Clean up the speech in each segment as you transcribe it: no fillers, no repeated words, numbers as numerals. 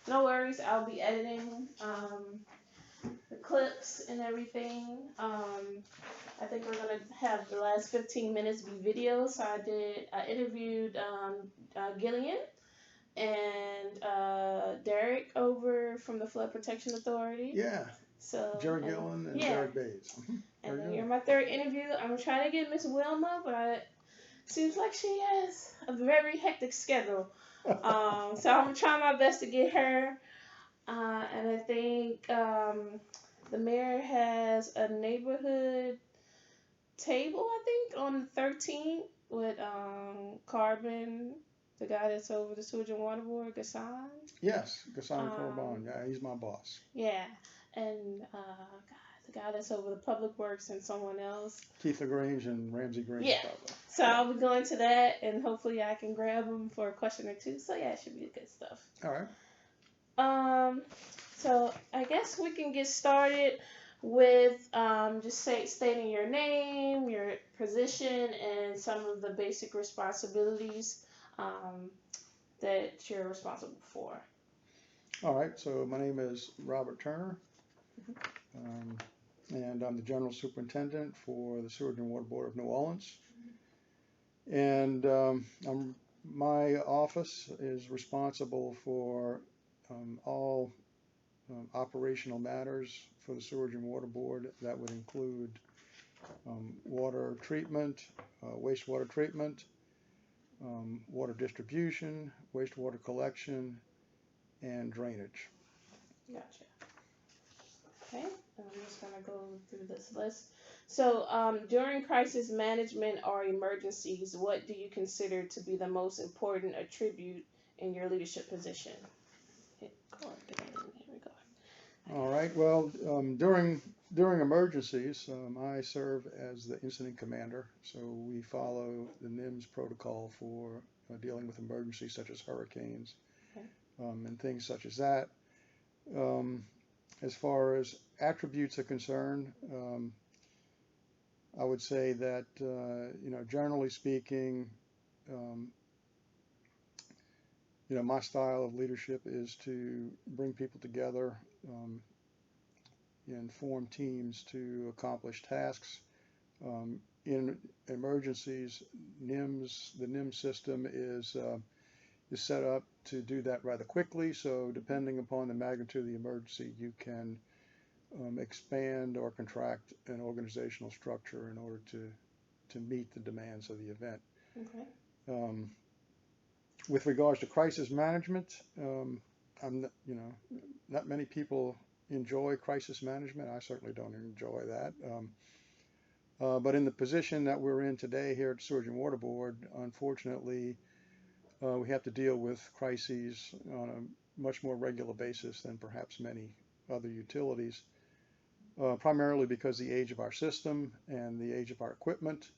No worries. I'll be editing the clips and everything. I think we're gonna have the last 15 minutes be videos. So I interviewed Gillian and Derek over from the Flood Protection Authority. Yeah, So Jerry and Gillen and yeah, Derek Bays. and Very then good. you're my third interview. I'm trying to get Miss Wilma, but seems like she has a very hectic schedule. So I'm trying my best to get her. And I think the mayor has a neighborhood table, I think, on the 13th with Carbon, the guy that's over the Sewage and Water Board, Gassan. Yes, Gassan Um, Corban. Yeah, he's my boss. yeah, and God, the guy that's over the Public Works and someone else. Keith LaGrange and Ramsey Green, Yeah. probably. So Yeah. I'll be going to that, and hopefully I can grab him for a question or two. So yeah, it should be good stuff. All right. Um, so I guess we can get started with just stating your name, your position, and some of the basic responsibilities um, that you're responsible for. All right. So my name is Robert Turner, um, and I'm the General Superintendent for the Sewage and Water Board of New Orleans. And my office is responsible for all operational matters for the Sewage and Water Board. That would include water treatment, wastewater treatment, water distribution, wastewater collection, and drainage. Gotcha. Okay, and I'm just gonna go through this list. So, during crisis management or emergencies, what do you consider to be the most important attribute in your leadership position? Hit record again. Here we go. All right. Well, during emergencies, I serve as the incident commander. So we follow the NIMS protocol for dealing with emergencies such as hurricanes Okay. and things such as that. Um, as far as attributes are concerned, I would say that generally speaking, um, my style of leadership is to bring people together um, and form teams to accomplish tasks. In emergencies, the NIMS system is set up to do that rather quickly. So depending upon the magnitude of the emergency, you can expand or contract an organizational structure in order to meet the demands of the event. Okay. Um, with regards to crisis management, I'm not many people enjoy crisis management. I certainly don't enjoy that. But in the position that we're in today here at Sewage and Water Board, unfortunately, we have to deal with crises on a much more regular basis than perhaps many other utilities, primarily because the age of our system and the age of our equipment.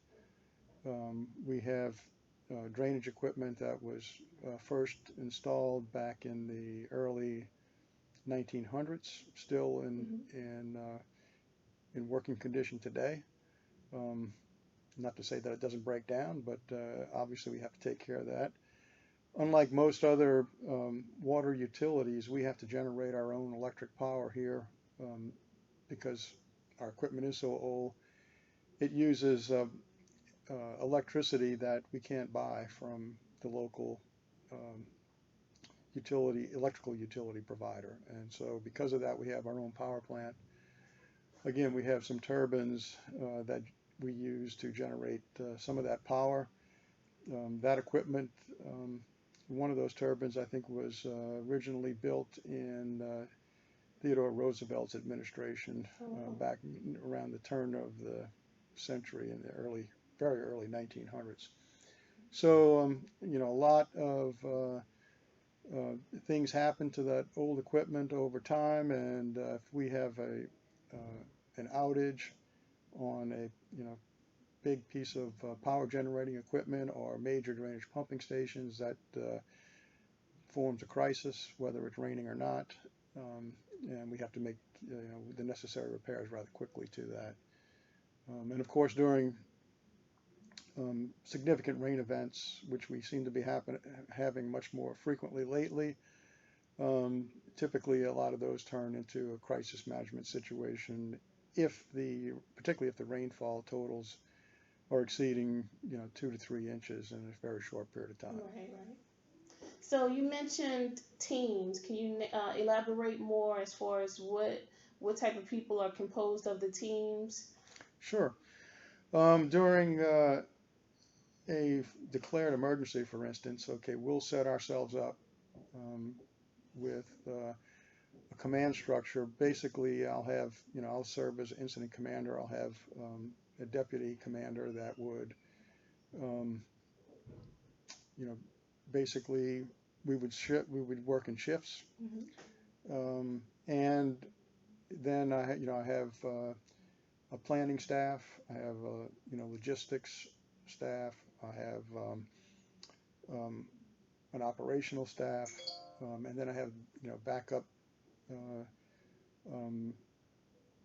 We have drainage equipment that was first installed back in the early 1900s, still in working condition today. Um, Not to say that it doesn't break down, but obviously we have to take care of that. Unlike most other water utilities, we have to generate our own electric power here um, because our equipment is so old. It uses electricity that we can't buy from the local um, electrical utility provider. And so because of that, we have our own power plant. Again, we have some turbines that we use to generate some of that power. That equipment, um, one of those turbines, I think, was originally built in Theodore Roosevelt's administration back around the turn of the century in the very early 1900s. So, a lot of things happen to that old equipment over time, and if we have an outage on a big piece of power generating equipment or major drainage pumping stations, that forms a crisis, whether it's raining or not, and we have to make the necessary repairs rather quickly to that. And of course, during significant rain events, which we seem to be having much more frequently lately, Typically, a lot of those turn into a crisis management situation if particularly if the rainfall totals are exceeding, 2 to 3 inches in a very short period of time. Right, right. So you mentioned teams. Can you elaborate more as far as what type of people are composed of the teams? Sure. During a declared emergency, for instance, okay, we'll set ourselves up with a command structure. Basically, I'll serve as incident commander. I'll have a deputy commander that would, um, you know, basically we would work in shifts, Hmm. and then I have a planning staff. I have logistics staff. I have um, an operational staff, and then I have backup uh, um,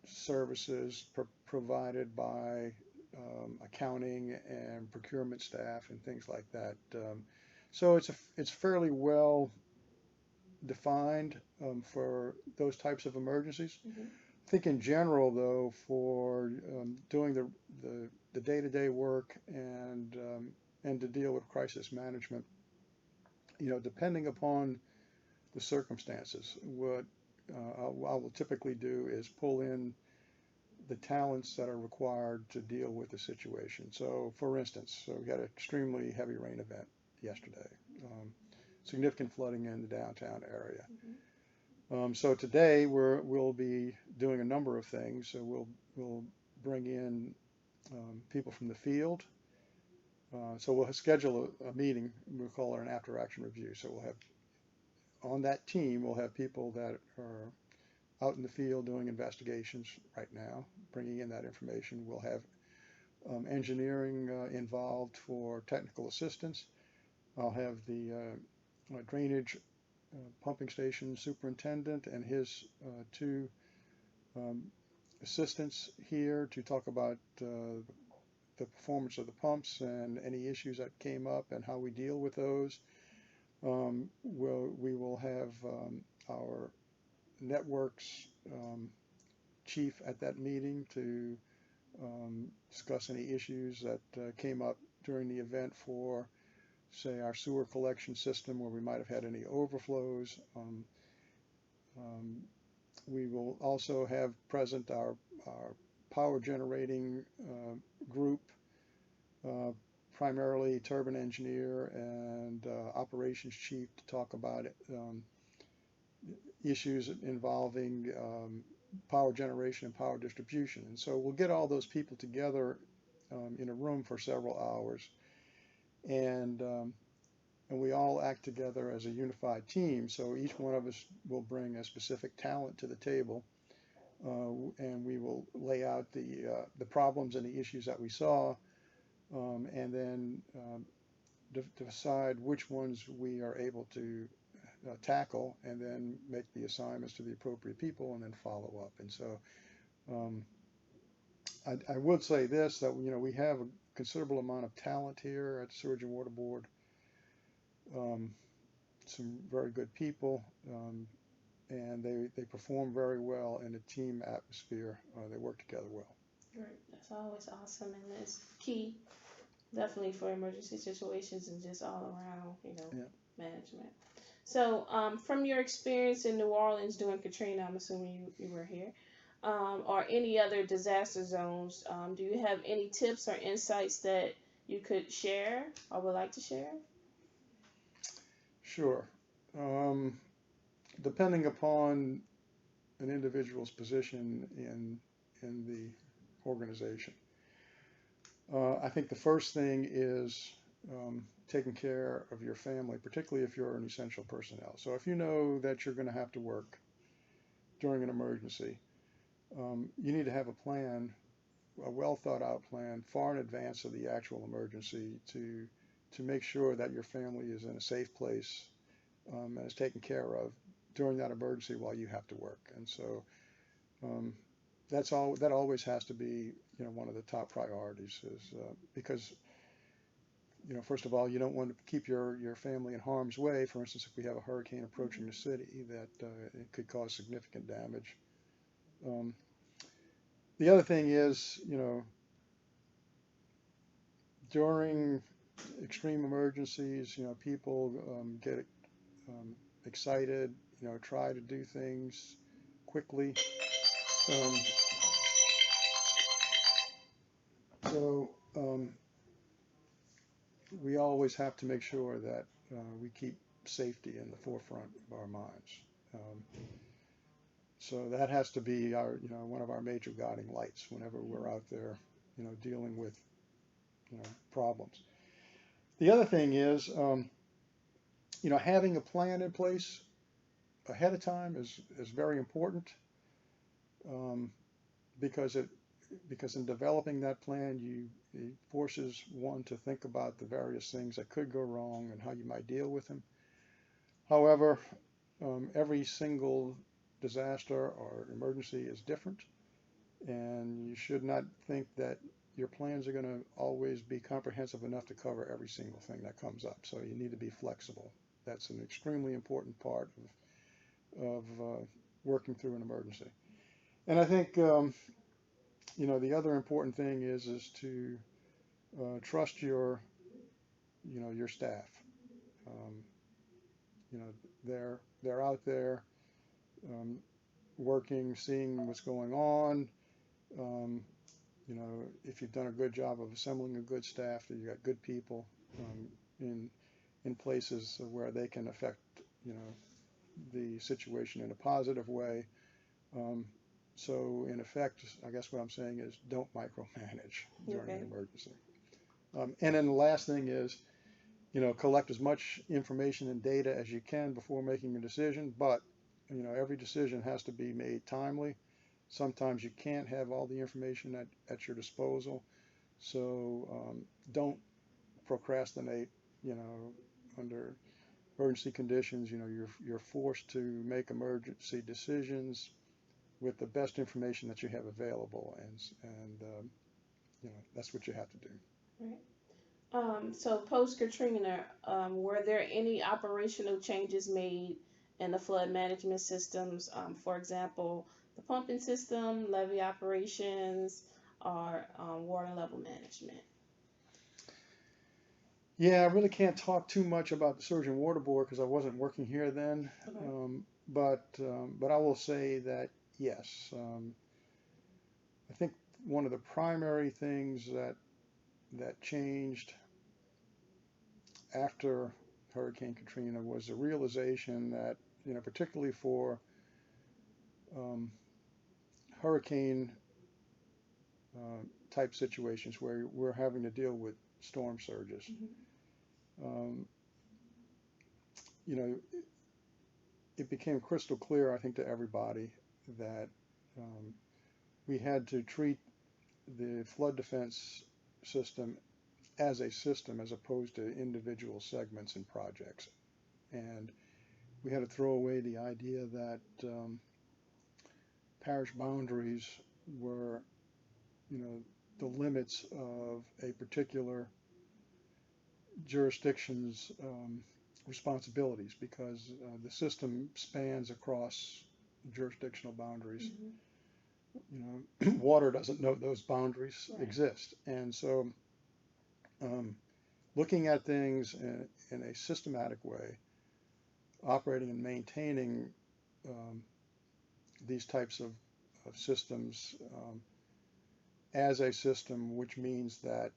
services provided by accounting and procurement staff and things like that. So it's fairly well defined for those types of emergencies. Hmm. I think in general, though, for doing the day-to-day work and to deal with crisis management, depending upon the circumstances, what I will typically do is pull in the talents that are required to deal with the situation. So, for instance, we had an extremely heavy rain event yesterday, significant flooding in the downtown area. So today we'll be doing a number of things. So we'll bring in people from the field. So we'll schedule a meeting. We'll call it an after-action review. So we'll have on that team we'll have people that are out in the field doing investigations right now, bringing in that information. We'll have engineering involved for technical assistance. I'll have the drainage pumping station superintendent and his two um, assistants here to talk about the performance of the pumps and any issues that came up and how we deal with those. We will have our networks chief at that meeting to discuss any issues that came up during the event for, say, our sewer collection system where we might have had any overflows. Um, we will also have present our power generating group, uh, primarily turbine engineer and operations chief, to talk about issues involving power generation and power distribution. And so we'll get all those people together in a room for several hours, and and we all act together as a unified team. So each one of us will bring a specific talent to the table, and we will lay out the problems and the issues that we saw, and then decide which ones we are able to tackle, and then make the assignments to the appropriate people, and then follow up. And so um, I would say this, that we have a considerable amount of talent here at the Sewage and Water Board. Some very good people, and they perform very well in a team atmosphere. They work together well. Right. That's always awesome, and it's key definitely for emergency situations and just all around, Yeah. management. So, from your experience in New Orleans during Katrina, I'm assuming you were here, or any other disaster zones, do you have any tips or insights that you could share or would like to share? Sure. Um, Depending upon an individual's position in the organization, I think the first thing is taking care of your family, particularly if you're an essential personnel. So if you know that you're going to have to work during an emergency, you need to have a plan, a well thought out plan far in advance of the actual emergency to make sure that your family is in a safe place and is taken care of during that emergency while you have to work. And so um, that always has to be one of the top priorities, is because First of all, you don't want to keep your family in harm's way. For instance, if we have a hurricane approaching the city, that it could cause significant damage. Um, the other thing is, during extreme emergencies, people get um, excited, try to do things quickly. Um, so we always have to make sure that we keep safety in the forefront of our minds. Um, so that has to be one of our major guiding lights whenever we're out there, dealing with, problems. The other thing is, having a plan in place ahead of time is very important, um, because in developing that plan, it forces one to think about the various things that could go wrong and how you might deal with them. However, every single disaster or emergency is different, and you should not think that your plans are going to always be comprehensive enough to cover every single thing that comes up. So you need to be flexible. That's an extremely important part of working through an emergency. And I think the other important thing is to trust your staff. Um, you know, they're out there um, working, seeing what's going on. Um, if you've done a good job of assembling a good staff, that you got good people in places where they can affect the situation in a positive way. Um, so in effect, I guess what I'm saying is don't micromanage during an emergency. And then the last thing is, collect as much information and data as you can before making a decision, but every decision has to be made timely. Sometimes you can't have all the information at your disposal, so don't procrastinate. Under emergency conditions, you're forced to make emergency decisions with the best information that you have available, and that's what you have to do. Right. So post Katrina, were there any operational changes made in the flood management systems? For example, the pumping system, levee operations, or water level management? Yeah, I really can't talk too much about the Sewage and Water Board because I wasn't working here then. Okay. But I will say that yes, I think one of the primary things that changed after Hurricane Katrina was the realization that particularly for um, hurricane type situations where we're having to deal with storm surges, um, you know, it became crystal clear, I think, to everybody that um, we had to treat the flood defense system as a system as opposed to individual segments and projects. And we had to throw away the idea that parish boundaries were, the limits of a particular jurisdiction's responsibilities, because the system spans across jurisdictional boundaries. Water doesn't know those boundaries exist, and so looking at things in a systematic way, operating and maintaining these types of systems as a system, which means that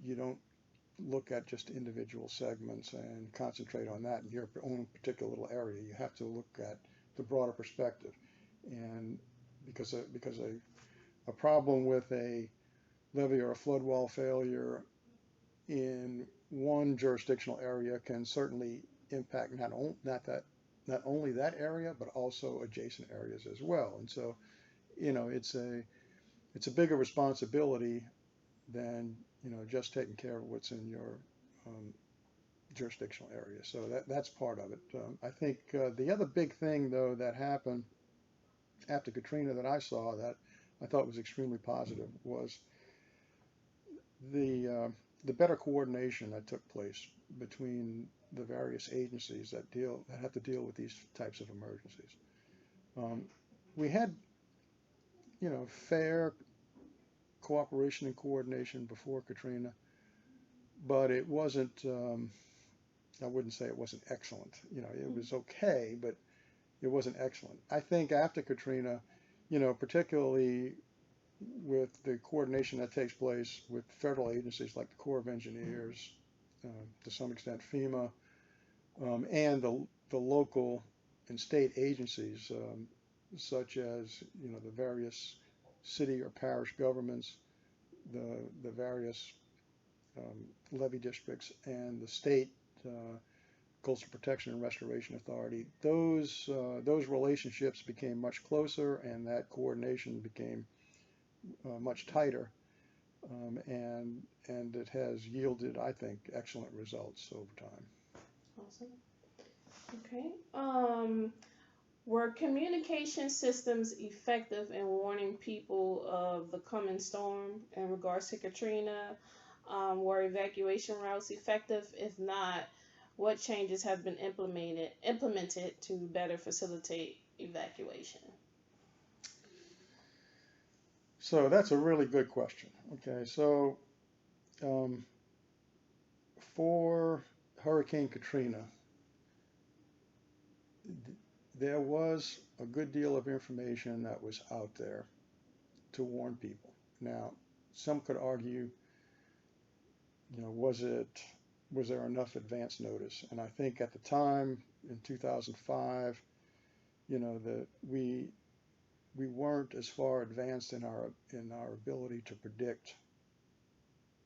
you don't look at just individual segments and concentrate on that in your own particular little area. You have to look at the broader perspective, and because a problem with a levee or a flood wall failure in one jurisdictional area can certainly impact not only that area but also adjacent areas as well. And so it's a bigger responsibility than just taking care of what's in your jurisdictional area. So that's part of it. I think the other big thing though that happened after Katrina that I saw that I thought was extremely positive was the the better coordination that took place between the various agencies that have to deal with these types of emergencies. Um, we had, fair cooperation and coordination before Katrina, but it wasn't. I wouldn't say it wasn't excellent. It was okay, but it wasn't excellent. I think after Katrina, particularly with the coordination that takes place with federal agencies like the Corps of Engineers, to some extent FEMA, and the local and state agencies, such as the various city or parish governments, the various levee districts, and the state Coastal Protection and Restoration Authority. Those relationships became much closer, and that coordination became much tighter, and it has yielded, I think, excellent results over time. Awesome. Okay. Were communication systems effective in warning people of the coming storm in regards to Katrina? Were evacuation routes effective? If not, what changes have been implemented to better facilitate evacuation? So that's a really good question. Okay, so um, for Hurricane Katrina, there was a good deal of information that was out there to warn people. Now, some could argue, was there enough advance notice? And I think at the time in 2005, that we weren't as far advanced in our ability to predict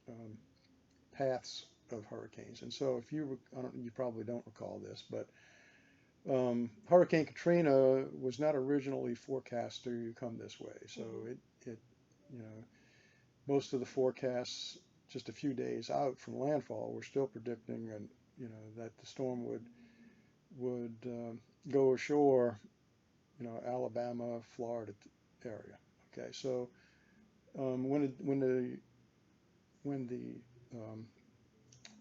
um, paths of hurricanes. And so, if you probably don't recall this, but Hurricane Katrina was not originally forecast to come this way. So it you know most of the forecasts just a few days out from landfall were still predicting, and that the storm would go ashore, Alabama, Florida area. Okay, so when the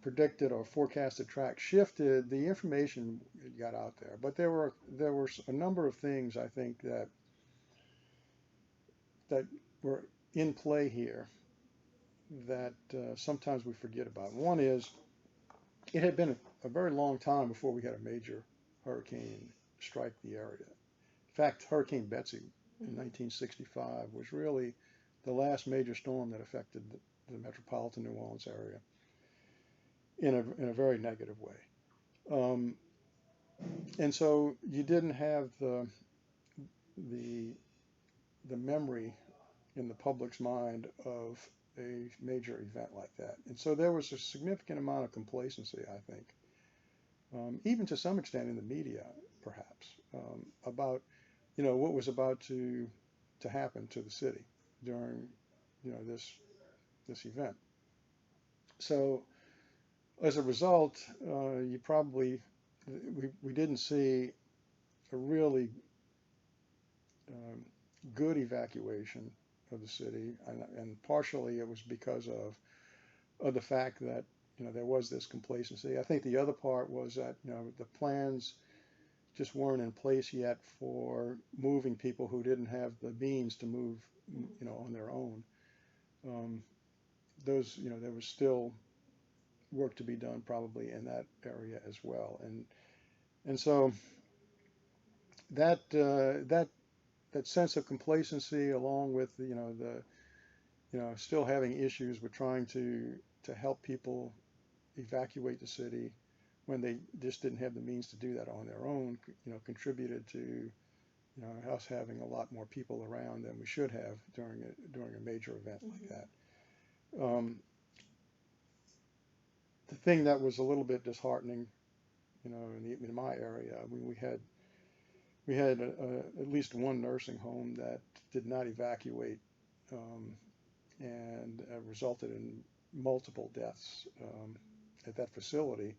predicted or forecasted track shifted, the information got out there. But there were a number of things, I think, that were in play here that sometimes we forget about. One is it had been a very long time before we had a major hurricane strike the area. In fact, Hurricane Betsy in 1965 was really the last major storm that affected the metropolitan New Orleans area in a very negative way. Um, and so you didn't have the memory in the public's mind of a major event like that. And so there was a significant amount of complacency, I think, even to some extent in the media, perhaps, about what was about to happen to the city during this event. So as a result, we didn't see a really good evacuation of the city, and partially it was because of the fact that there was this complacency. I think the other part was that the plans just weren't in place yet for moving people who didn't have the means to move on their own. There was still work to be done probably in that area as well, and so that sense of complacency, along with still having issues with trying to help people evacuate the city when they just didn't have the means to do that on their own, contributed to us having a lot more people around than we should have during a major event like that. The thing that was a little bit disheartening, in my area, I mean, we had at least one nursing home that did not evacuate, and resulted in multiple deaths at that facility.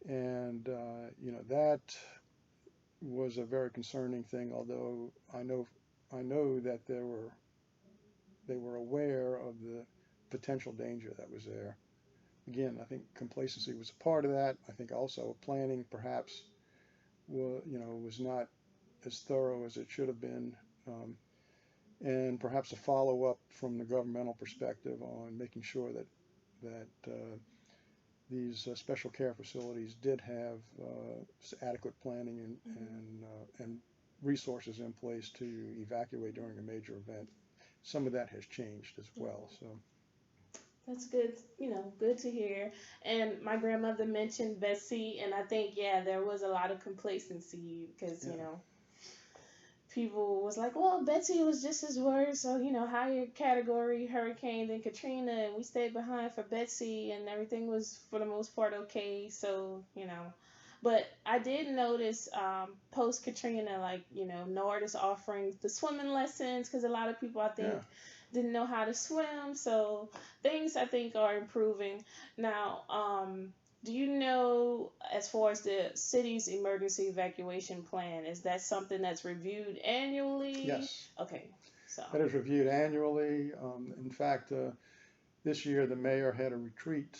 And that was a very concerning thing. Although I know that they were aware of the potential danger that was there. Again, I think complacency was a part of that. I think also planning perhaps was not as thorough as it should have been, um, and perhaps a follow up from the governmental perspective on making sure that these special care facilities did have adequate planning and resources in place to evacuate during a major event. Some of that has changed as well. So That's good, good to hear. And my grandmother mentioned Betsy, and I think, yeah, there was a lot of complacency because, yeah, people was like, well, Betsy was just as worse, so, higher category hurricane than Katrina, and we stayed behind for Betsy, and everything was, for the most part, okay. So, But I did notice post Katrina, like, NORD is offering the swimming lessons because a lot of people, I think, yeah. didn't know how to swim. So things, I think, are improving. Now, do you know, as far as the city's emergency evacuation plan, is that something that's reviewed annually? Yes, Okay, so. that is reviewed annually. In fact, this year the mayor had a retreat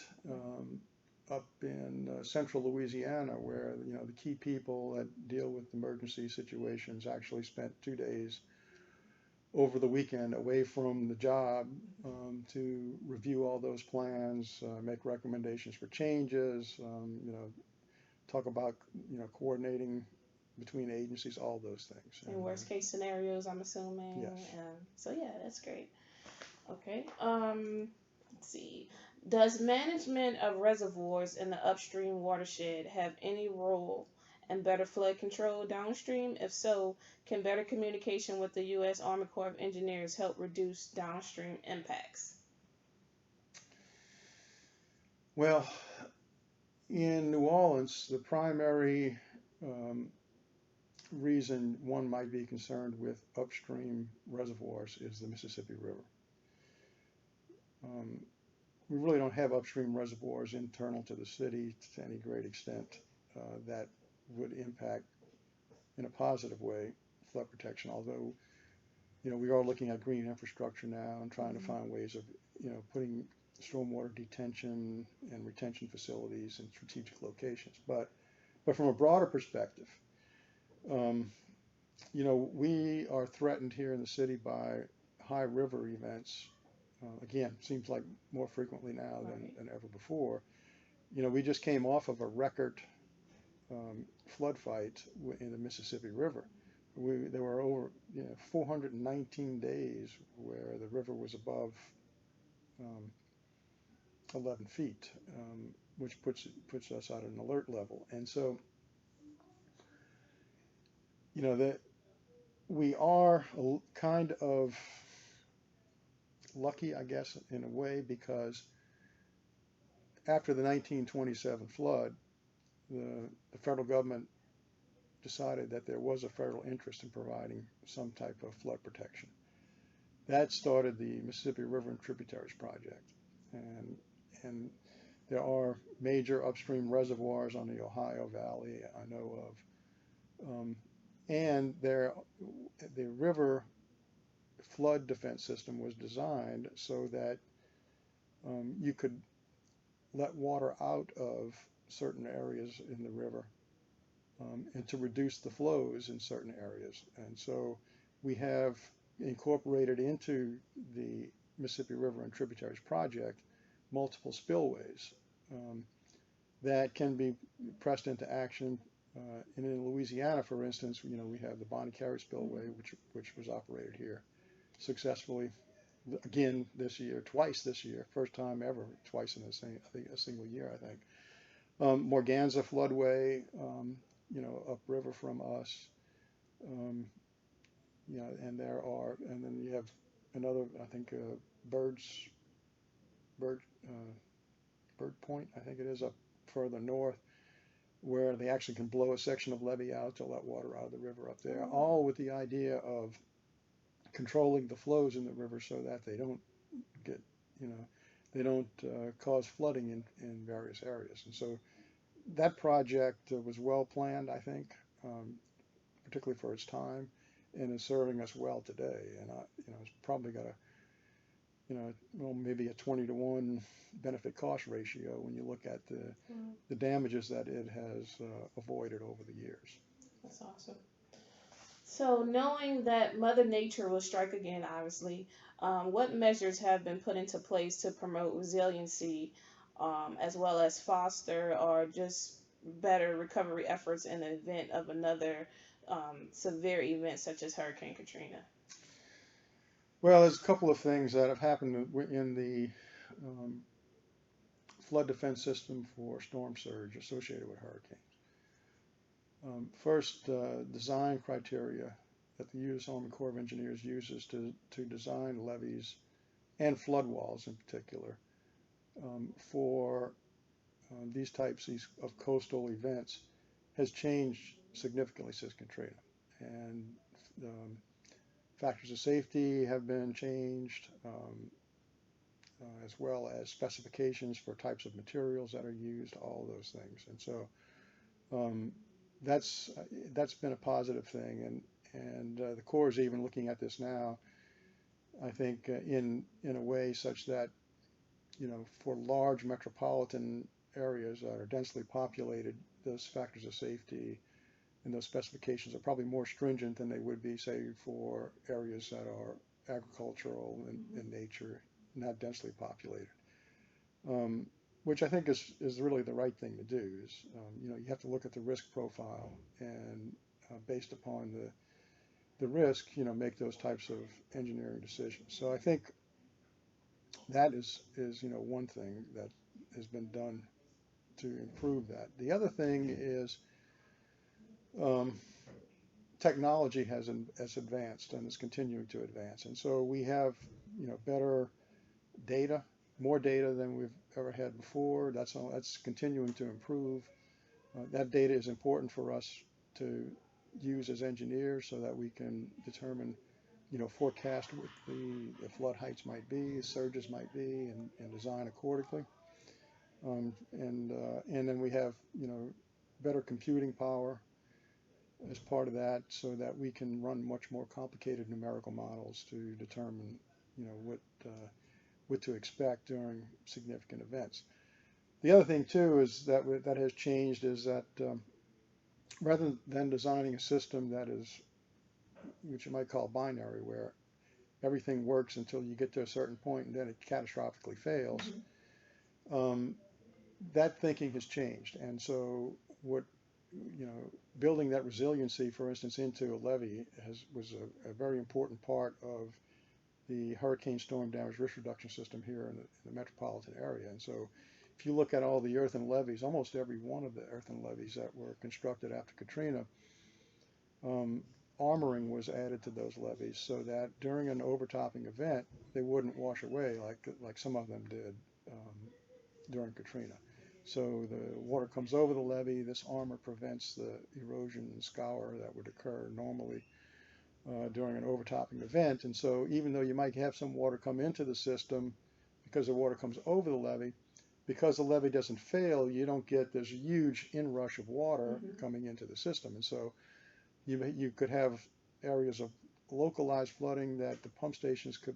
up in central Louisiana where the key people that deal with emergency situations actually spent 2 days over the weekend away from the job to review all those plans, make recommendations for changes, talk about coordinating between agencies, all those things. In worst case scenarios, I'm assuming. Yes. So yeah, that's great. Okay. Let's see. Does management of reservoirs in the upstream watershed have any role in better flood control downstream? If so, can better communication with the U.S. Army Corps of Engineers help reduce downstream impacts? Well, in New Orleans, the primary um, reason one might be concerned with upstream reservoirs is the Mississippi River. Um, we really don't have upstream reservoirs internal to the city to any great extent that would impact in a positive way flood protection. Although we are looking at green infrastructure now and trying to Mm-hmm. find ways of putting stormwater detention and retention facilities in strategic locations. But from a broader perspective, um, we are threatened here in the city by high river events. Again, seems like more frequently now Right. than ever before. We just came off of a record flood fight in the Mississippi River. There were over 419 days where the river was above um, 11 feet, which puts us at an alert level. And so, that we are kind of lucky, I guess, in a way, because after the 1927 flood, the federal government decided that there was a federal interest in providing some type of flood protection. That started the Mississippi River and Tributaries Project, and and there are major upstream reservoirs on the Ohio Valley I know of, and the river flood defense system was designed so that you could let water out of certain areas in the river and to reduce the flows in certain areas. And so we have incorporated into the Mississippi River and Tributaries Project multiple spillways um, that can be pressed into action. And in Louisiana, for instance, we have the Bonnie Carey Spillway, which was operated here successfully again this year, twice this year, first time ever, twice in a single year, I think. Morganza floodway, upriver from us. Um, and then you have another, I think, Bird, uh, Bird Point, I think it is up further north, where they actually can blow a section of levee out to let water out of the river up there, all with the idea of controlling the flows in the river so that they don't get, you know, they don't cause flooding in various areas. And so that project was well planned, I think, particularly for its time, and is serving us well today. And it's probably got well, maybe a 20-to-1 benefit cost ratio when you look at Mm, the damages that it has avoided over the years. that's awesome. So, knowing that Mother Nature will strike again, obviously, what measures have been put into place to promote resiliency, as well as foster or just better recovery efforts in the event of another severe event such as Hurricane Katrina? Well, there's a couple of things that have happened in the um, flood defense system for storm surge associated with hurricanes. First, design criteria that the U.S. Army Corps of Engineers uses to design levees and flood walls in particular for these types of coastal events has changed significantly since Katrina. And um, factors of safety have been changed, as well as specifications for types of materials that are used, all those things. And so um, that's that's been a positive thing, and the Corps is even looking at this now. I think in a way such that for large metropolitan areas that are densely populated, those factors of safety and those specifications are probably more stringent than they would be, say, for areas that are agricultural in nature, not densely populated. Um, which I think is really the right thing to do. Is you have to look at the risk profile and based upon the risk, make those types of engineering decisions. So I think that is one thing that has been done to improve that. The other thing is um, technology has advanced and is continuing to advance, and so we have better data, more data than we've ever had before. That's continuing to improve. That data is important for us to use as engineers so that we can determine, forecast what the flood heights might be, surges might be, and design accordingly. And then we have, better computing power as part of that so that we can run much more complicated numerical models to determine, what to expect during significant events. The other thing too is that has changed is that rather than designing a system that is, which you might call binary, where everything works until you get to a certain point and then it catastrophically fails, um, that thinking has changed. And so what, building that resiliency, for instance, into a levee was a very important part of the hurricane storm damage risk reduction system here in the metropolitan area. And so if you look at all the earthen levees, almost every one of the earthen levees that were constructed after Katrina, um, armoring was added to those levees so that during an overtopping event, they wouldn't wash away like some of them did during Katrina. So the water comes over the levee. This armor prevents the erosion and scour that would occur normally during an overtopping event. And so even though you might have some water come into the system because the water comes over the levee, because the levee doesn't fail, you don't get this huge inrush of water coming into the system. And so you could have areas of localized flooding that the pump stations could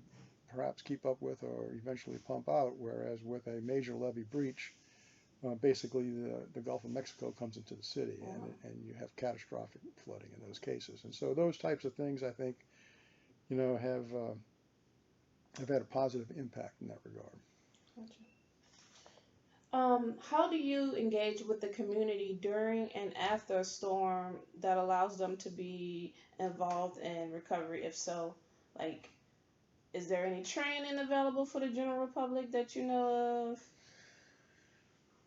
perhaps keep up with or eventually pump out, whereas with a major levee breach, basically the Gulf of Mexico comes into the city, and you have catastrophic flooding in those cases. And so those types of things, I think, have had a positive impact in that regard. Gotcha. How do you engage with the community during and after a storm that allows them to be involved in recovery? If so, like, is there any training available for the general public that you know of?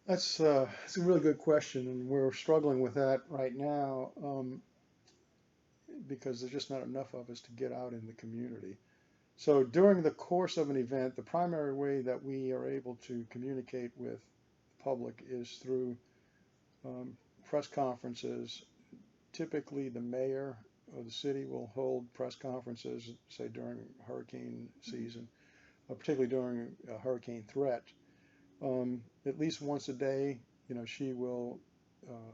That's a really good question, and we're struggling with that right now because there's just not enough of us to get out in the community. So during the course of an event, the primary way that we are able to communicate with the public is through um, press conferences. Typically, the mayor of the city will hold press conferences, say during hurricane season, particularly during a hurricane threat. At least once a day, she will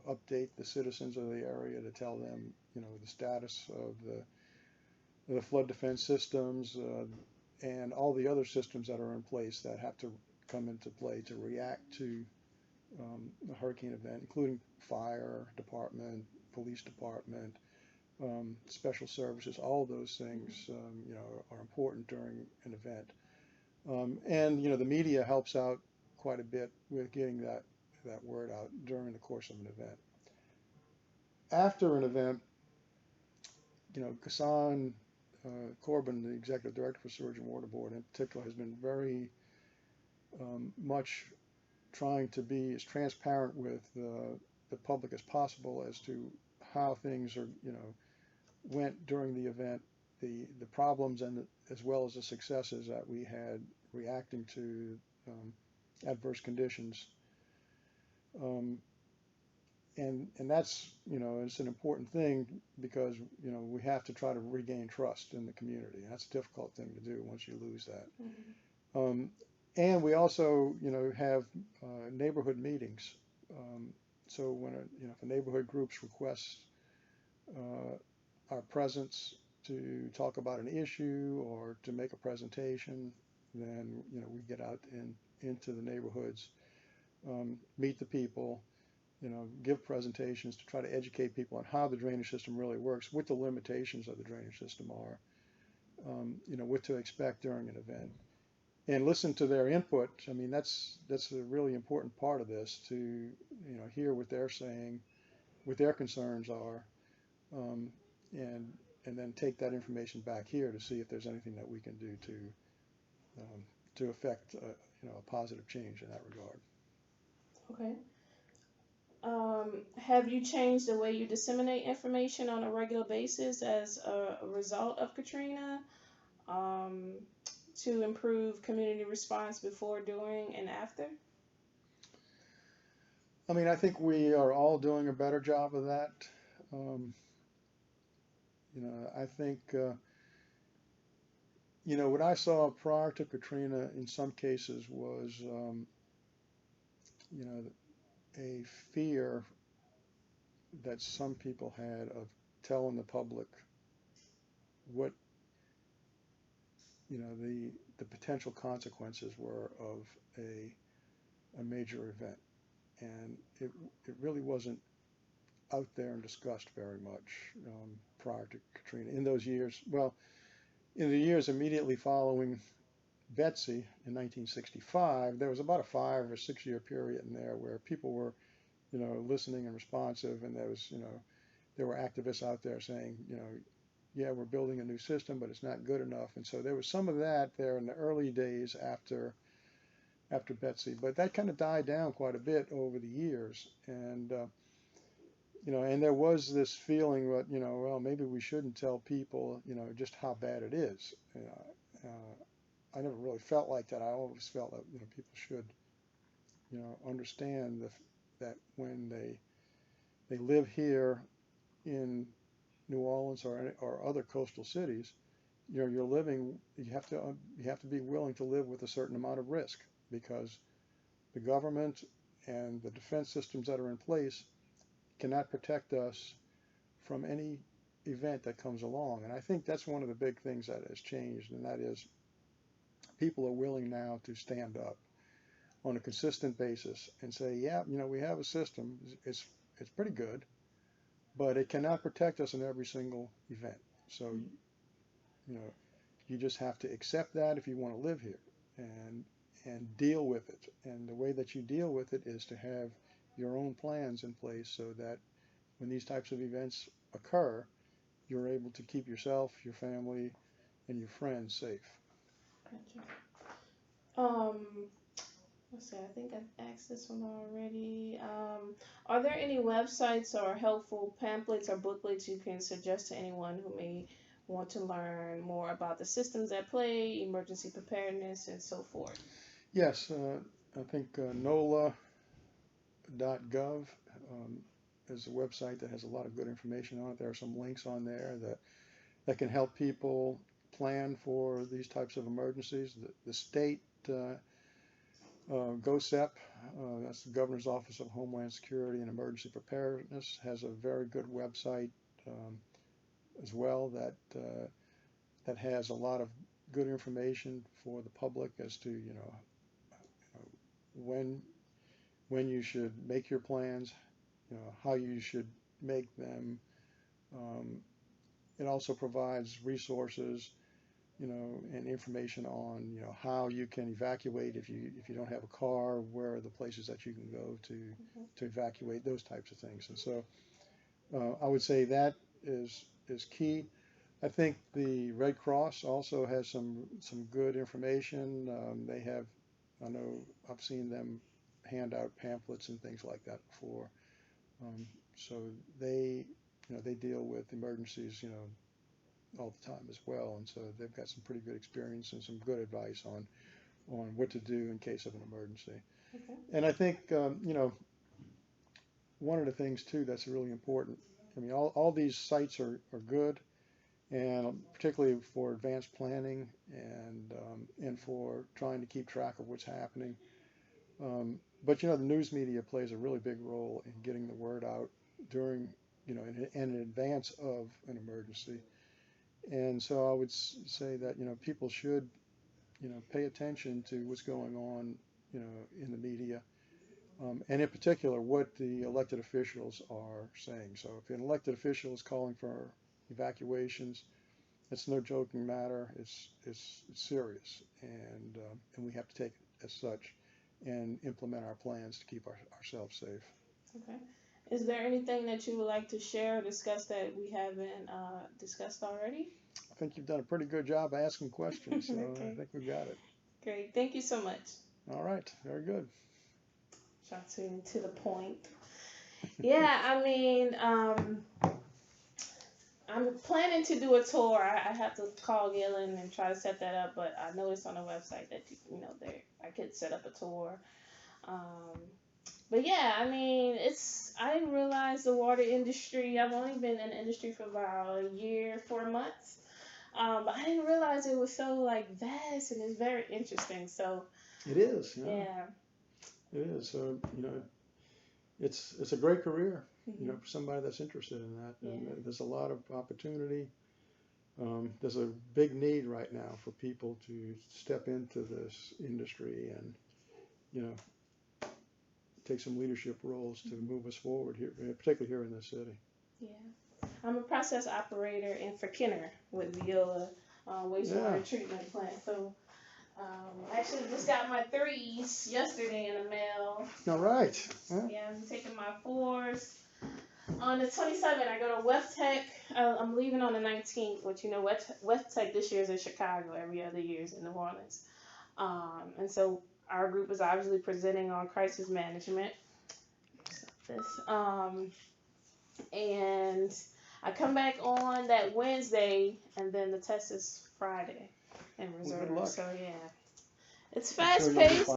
update the citizens of the area to tell them, the status of the flood defense systems, and all the other systems that are in place that have to come into play to react to a hurricane event, including fire department, police department, special services. All those things, are important during an event. And the media helps out quite a bit with getting that word out during the course of an event. After an event, Ghassan Corbin, the executive director for Sewage and Water Board in particular, has been very much trying to be as transparent with the public as possible as to how things went during the event, the problems, and as well as the successes that we had reacting to adverse conditions. And that's, it's an important thing because, we have to try to regain trust in the community. That's a difficult thing to do once you lose that. Mm-hmm. And we also, have neighborhood meetings. So when if a neighborhood groups requests our presence to talk about an issue or to make a presentation, then, we get out into the neighborhoods, meet the people, give presentations to try to educate people on how the drainage system really works, what the limitations of the drainage system are, what to expect during an event, and listen to their input. I mean, that's a really important part of this, to hear what they're saying, what their concerns are, and then take that information back here to see if there's anything that we can do to affect a positive change in that regard. Okay. Have you changed the way you disseminate information on a regular basis as a result of Katrina, to improve community response before, during, and after? I mean, I think we are all doing a better job of that. I think, what I saw prior to Katrina in some cases was, a fear that some people had of telling the public what the potential consequences were of a major event, and it really wasn't out there and discussed very much prior to Katrina. In those years, well, in the years immediately following Betsy in 1965, there was about a 5 or 6 year period in there where people were, listening and responsive, and there were activists out there saying, yeah, we're building a new system, but it's not good enough. And so there was some of that there in the early days after Betsy, but that kind of died down quite a bit over the years. And and there was this feeling that, well, maybe we shouldn't tell people, just how bad it is. I never really felt like that. I always felt that people should, understand that when they live here in New Orleans or other coastal cities, you have to be willing to live with a certain amount of risk, because the government and the defense systems that are in place cannot protect us from any event that comes along. And I think that's one of the big things that has changed, and that is people are willing now to stand up on a consistent basis and say, yeah, we have a system, it's pretty good, but it cannot protect us in every single event. So, you just have to accept that if you want to live here, and deal with it. And the way that you deal with it is to have your own plans in place so that when these types of events occur, you're able to keep yourself, your family, and your friends safe. Gotcha. Let's see, I think I've asked this one already. Are there any websites or helpful pamphlets or booklets you can suggest to anyone who may want to learn more about the systems at play, emergency preparedness, and so forth? Yes, I think NOLA.gov is a website that has a lot of good information on it. There are some links on there that can help people plan for these types of emergencies. The state GOSEP, that's the Governor's Office of Homeland Security and Emergency Preparedness, has a very good website as well that has a lot of good information for the public as to, when when you should make your plans, how you should make them. Um, it also provides resources, and information on, how you can evacuate if you don't have a car, where are the places that you can go to evacuate, those types of things. And so I would say that is key. I think the Red Cross also has some good information. They have, I know I've seen them hand out pamphlets and things like that before. Um, so they deal with emergencies, all the time as well, and so they've got some pretty good experience and some good advice on what to do in case of an emergency. Okay. And I think one of the things too that's really important. I mean, all these sites are good, and particularly for advanced planning and for trying to keep track of what's happening. But the news media plays a really big role in getting the word out during, in advance of an emergency. And so I would say that, people should, pay attention to what's going on, in the media, and in particular what the elected officials are saying. So if an elected official is calling for evacuations, it's no joking matter. It's serious, and we have to take it as such and implement our plans to keep ourselves safe. Okay. Is there anything that you would like to share or discuss that we haven't discussed already? I think you've done a pretty good job asking questions, so Okay. I think we got it. Great. Thank you so much. All right, very good. Shot to the point. Yeah, I mean, I'm planning to do a tour. I have to call Gillen and try to set that up, but I noticed on the website that there I could set up a tour. Um, but yeah, I mean, I didn't realize the water industry. I've only been in the industry for about a year, 4 months. But I didn't realize it was so like vast and it's very interesting. So It is, yeah. it is. So it's a great career, Mm-hmm. for somebody that's interested in that. And Yeah. there's a lot of opportunity. There's a big need right now for people to step into this industry and, you know, take some leadership roles to move us forward here, particularly here in this city. Yeah. I'm a process operator for Kenner with Viola wastewater treatment plant. So actually just got my 3s yesterday in the mail. All right. Yeah, I'm taking my 4s. On the 27th, I go to WEFTEC. I'm leaving on the 19th, which WEFTEC this year is in Chicago. Every other year is in New Orleans. And so our group is obviously presenting on crisis management. And I come back on that Wednesday, and then the test is Friday in reserve. Well, good luck. So yeah, it's fast paced.